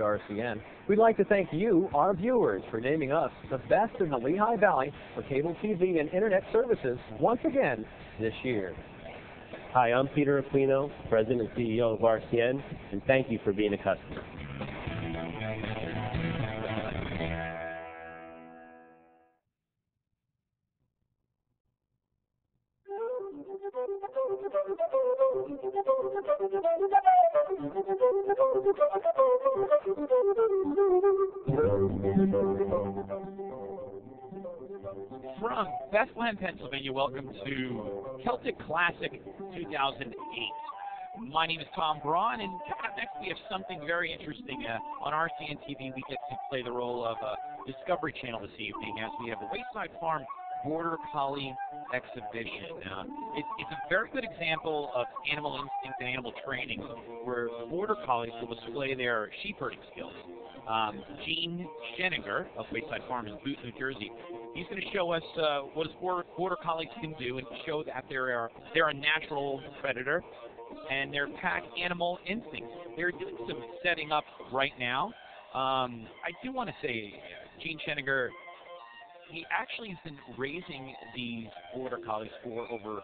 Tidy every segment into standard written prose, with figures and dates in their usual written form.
RCN. We'd like to thank you, our viewers, for naming us the best in the Lehigh Valley for cable TV and internet services once again this year. Hi, I'm Peter Aquino, President and CEO of RCN, and thank you for being a customer. From Bethlehem, Pennsylvania, welcome to Celtic Classic 2008. My name is Tom Braun, and coming up next we have something very interesting. On RCN TV, we get to play the role of Discovery Channel this evening as we have the Wayside Farm Border Collie exhibition. It's a very good example of animal instinct and animal training, where Border Collies will display their sheep herding skills. Sheninger of Wayside Farm in Booth, New Jersey, he's going to show us what his Border Collies can do and show that they're a natural predator and their pack animal instincts. They're doing some setting up right now. I do want to say, Gene Sheninger, he actually has been raising these Border Collies for over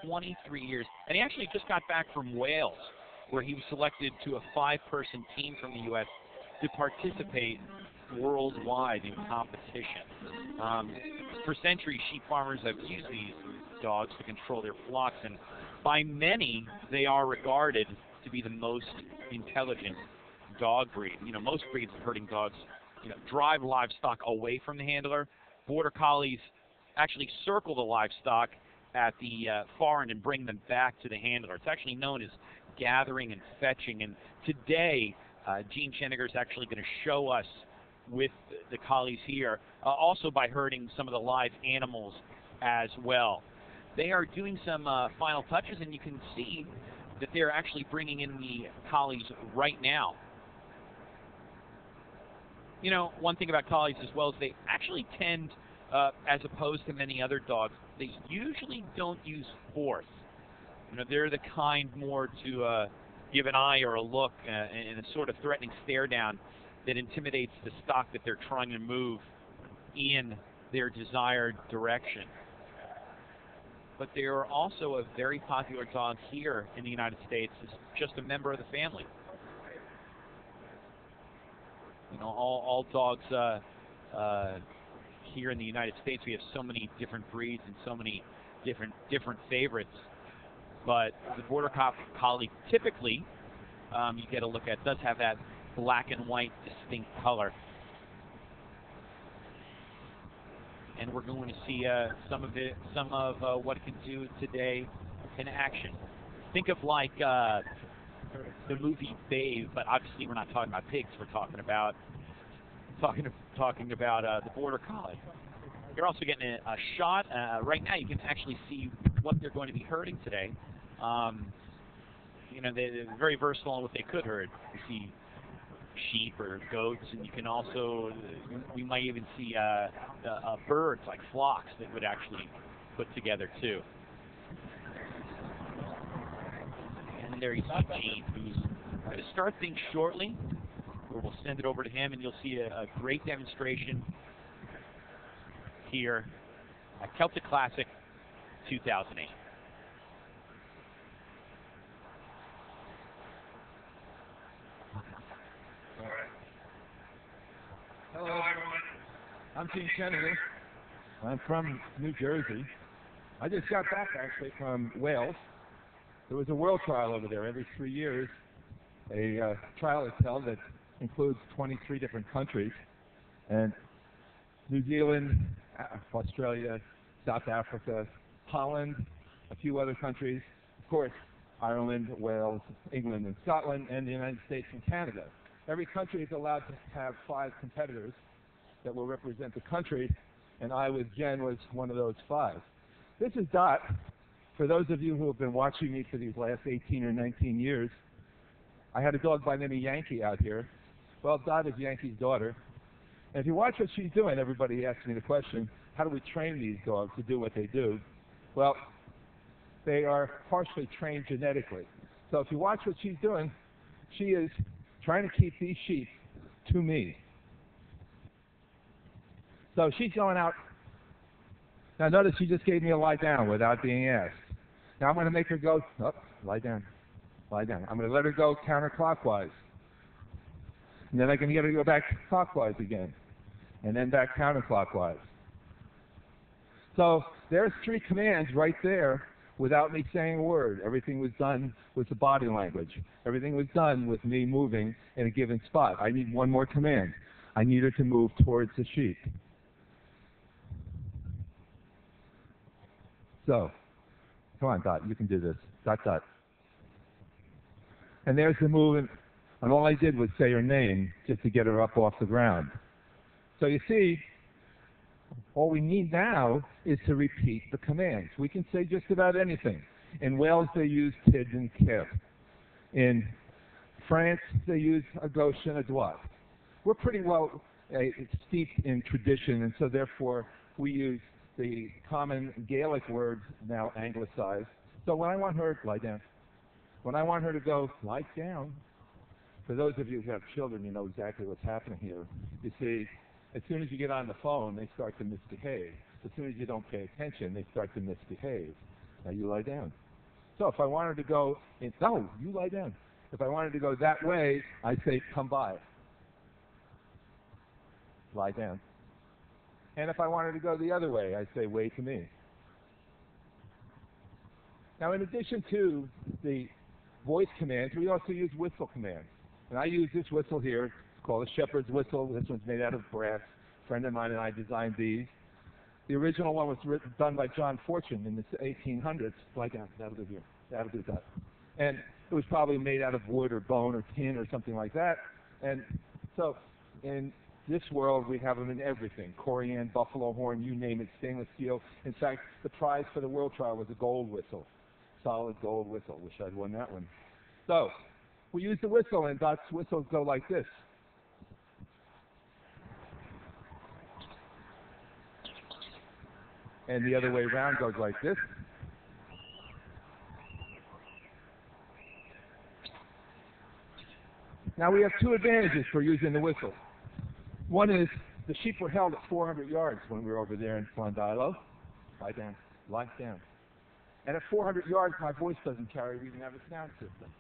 23 years. And he actually just got back from Wales, where he was selected to a 5-person team from the U.S. to participate worldwide in competition. For centuries, sheep farmers have used these dogs to control their flocks, and by many, they are regarded to be the most intelligent dog breed. You know, most breeds of herding dogs, drive livestock away from the handler. Border Collies actually circle the livestock at the far end and bring them back to the handler. It's actually known as gathering and fetching. And today, Gene Sheninger is actually going to show us with the collies here, also by herding some of the live animals as well. They are doing some final touches, and you can see that they're actually bringing in the collies right now. You know, one thing about collies as well is they actually tend, as opposed to many other dogs, they usually don't use force. They're the kind more to give an eye or a look and a sort of threatening stare down that intimidates the stock that they're trying to move in their desired direction. But they are also a very popular dog here in the United States as just a member of the family. All dogs here in the United States, we have so many different breeds and so many different favorites. But the Border Collie typically, you get a look at, does have that black and white distinct color. And we're going to see some of what it can do today in action. Think of like the movie Babe, but obviously we're not talking about pigs. We're talking about the Border Collie. You're also getting a shot right now. You can actually see what they're going to be herding today. They're very versatile in what they could herd. You see sheep or goats, and you can also, we might even see birds like flocks that would actually put together too. And there you see Gene, who's going to start things shortly, where we'll send it over to him, and you'll see a great demonstration here at Celtic Classic 2008. Hello, everyone. I'm Gene Sheninger. I'm from New Jersey. I just got back, actually, from Wales. There was a world trial over there every 3 years. A trial is held that includes 23 different countries. And New Zealand, Australia, South Africa, Holland, a few other countries, of course, Ireland, Wales, England, and Scotland, and the United States and Canada. Every country is allowed to have 5 competitors that will represent the country, and I, with Jen, was one of those 5. This is Dot. For those of you who have been watching me for these last 18 or 19 years, I had a dog by the name of Yankee out here. Well, Dot is Yankee's daughter. And if you watch what she's doing, everybody asks me the question, how do we train these dogs to do what they do? Well, they are partially trained genetically. So if you watch what she's doing, she is trying to keep these sheep to me. So she's going out. Now notice she just gave me a lie down without being asked. Now I'm going to make her go, oh, lie down, lie down. I'm going to let her go counterclockwise. And then I can get her to go back clockwise again. And then back counterclockwise. So there's 3 commands right there without me saying a word. Everything was done with the body language. Everything was done with me moving in a given spot. I need one more command. I need her to move towards the sheep. So, come on, Dot, you can do this. Dot, Dot. And there's the movement. And all I did was say her name just to get her up off the ground. So you see, all we need now is to repeat the commands. We can say just about anything. In Wales, they use tid and kif. In France, they use a gauche and a droite. We're pretty well steeped in tradition, and so therefore we use the common Gaelic words now anglicized. So when I want her to lie down, when I want her to go lie down, for those of you who have children, you know exactly what's happening here. You see, as soon as you get on the phone, they start to misbehave. As soon as you don't pay attention, they start to misbehave. Now you lie down. So if I want her to go, no, you lie down. If I want her to go that way, I say, come by. Lie down. And if I want her to go the other way, I say, wait to me. Now in addition to the voice commands, we also use whistle commands. And I use this whistle here. It's called a shepherd's whistle. This one's made out of brass. A friend of mine and I designed these. The original one was done by John Fortune in the 1800s. Lie down. That'll do here. That'll do that. And it was probably made out of wood or bone or tin or something like that. And so in this world, we have them in everything. Corian, buffalo horn, you name it, stainless steel. In fact, the prize for the world trial was a gold whistle. Solid gold whistle. Wish I'd won that one. So we use the whistle, and Dot's whistles go like this. And the other way around goes like this. Now we have 2 advantages for using the whistle. One is the sheep were held at 400 yards when we were over there in Flandilo. Lie down. Lie down. And at 400 yards, my voice doesn't carry. We even have a sound system.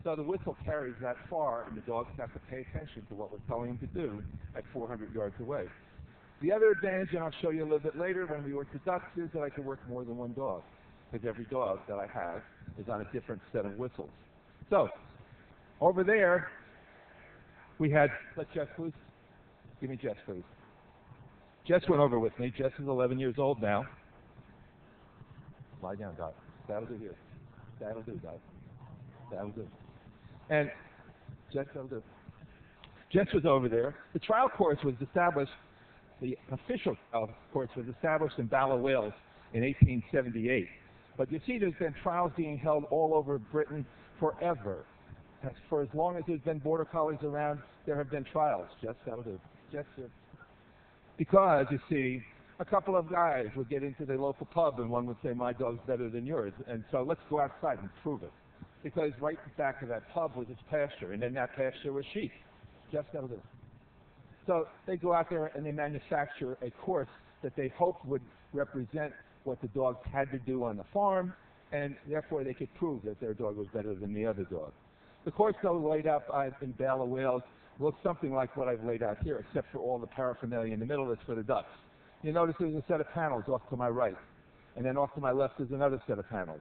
So the whistle carries that far, and the dogs have to pay attention to what we're telling them to do at 400 yards away. The other advantage, and I'll show you a little bit later when we work the ducks, is that I can work more than one dog, because every dog that I have is on a different set of whistles. So over there, we had, let Jess please. Give me Jess, please. Jess went over with me. Jess is 11 years old now. Lie down, Dot. That'll do here. That'll do, Dot. That'll do. And Jess, that'll do. Jess was over there. The trial course was established, the official trial course was established in Bala, Wales in 1878. But you see, there's been trials being held all over Britain forever. For as long as there's been border collies around, there have been trials. Jess, that'll do. Jess, here. Because, you see, a couple of guys would get into the local pub and one would say, my dog's better than yours. And so let's go outside and prove it. Because right back of that pub was its pasture, and in that pasture was sheep. Jess, that'll do. So they go out there and they manufacture a course that they hoped would represent what the dogs had to do on the farm, and therefore they could prove that their dog was better than the other dog. The course, though, laid out in Bala, Wales, looks something like what I've laid out here, except for all the paraphernalia in the middle is for the ducks. You notice there's a set of panels off to my right, and then off to my left is another set of panels.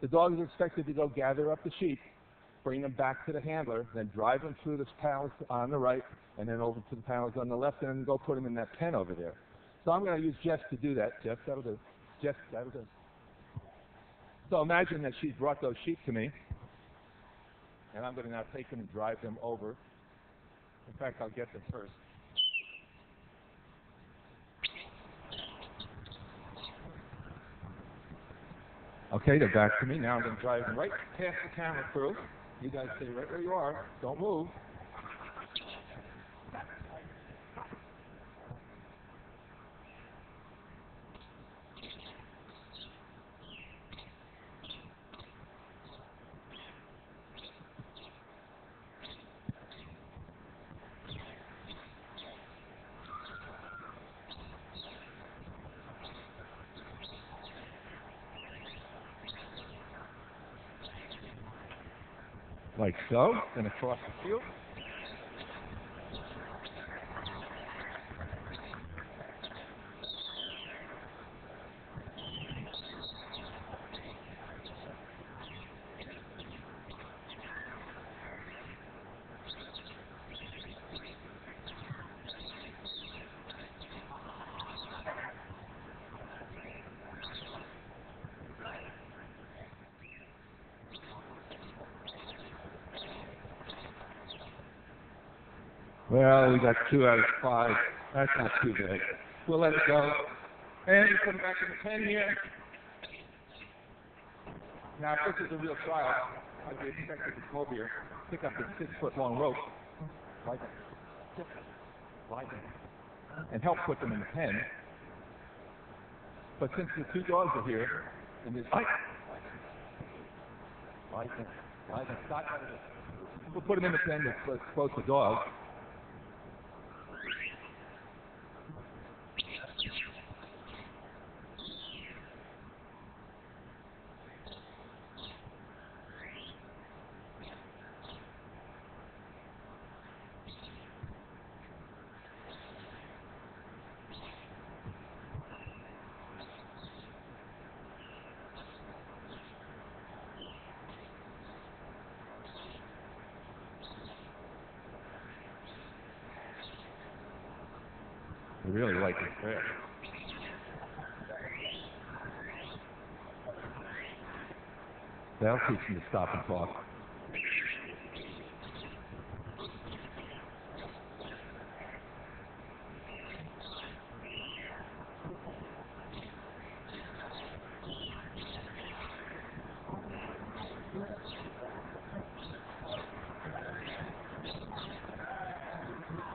The dog is expected to go gather up the sheep, bring them back to the handler, then drive them through the panels on the right, and then over to the panels on the left, and then go put them in that pen over there. So I'm going to use Jess to do that. Jess, that'll do. Jess, that'll do. So imagine that she's brought those sheep to me, and I'm going to now take them and drive them over. In fact, I'll get them first. Okay, they're back to me. Now I'm going to drive them right past the camera crew. You guys stay right where you are. Don't move. like so, then across the field. Well, we got 2 out of 5. That's not too bad. We'll let it go. And come back in the pen here. Now, if this is a real trial, I'd be expected to come over here, pick up this 6-foot-long rope, like and help put them in the pen. But since the 2 dogs are here, and there's we'll put them in the pen that's close to dogs. I really like this fish. That'll teach him to stop and talk.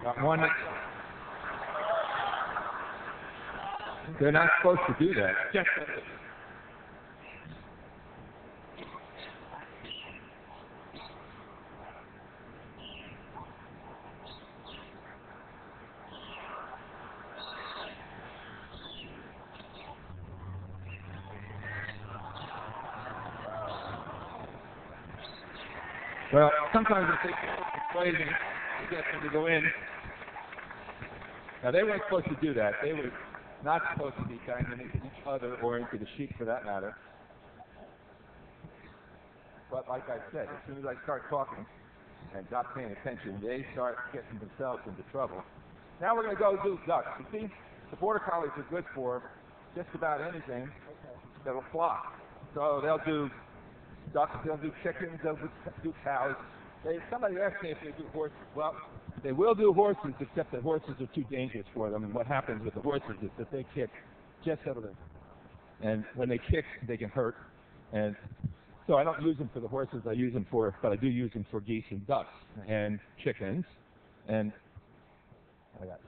Got one. They're not supposed to do that. Well, sometimes it takes persuasion to get them to go in. Now, they weren't supposed to do that. They were not supposed to be tying them into each other or into the sheep for that matter. But like I said, as soon as I start talking and not paying attention, they start getting themselves into trouble. Now we're going to go do ducks. You see, the border collies are good for just about anything that'll flock. So they'll do ducks, they'll do chickens, they'll do cows. Somebody asked me if they do horses. Well, they will do horses, except that horses are too dangerous for them. And what happens with the horses is that they kick just out of them. And when they kick, they can hurt. And so I don't use them for the horses. I use them for, but I do use them for geese and ducks and chickens. And I got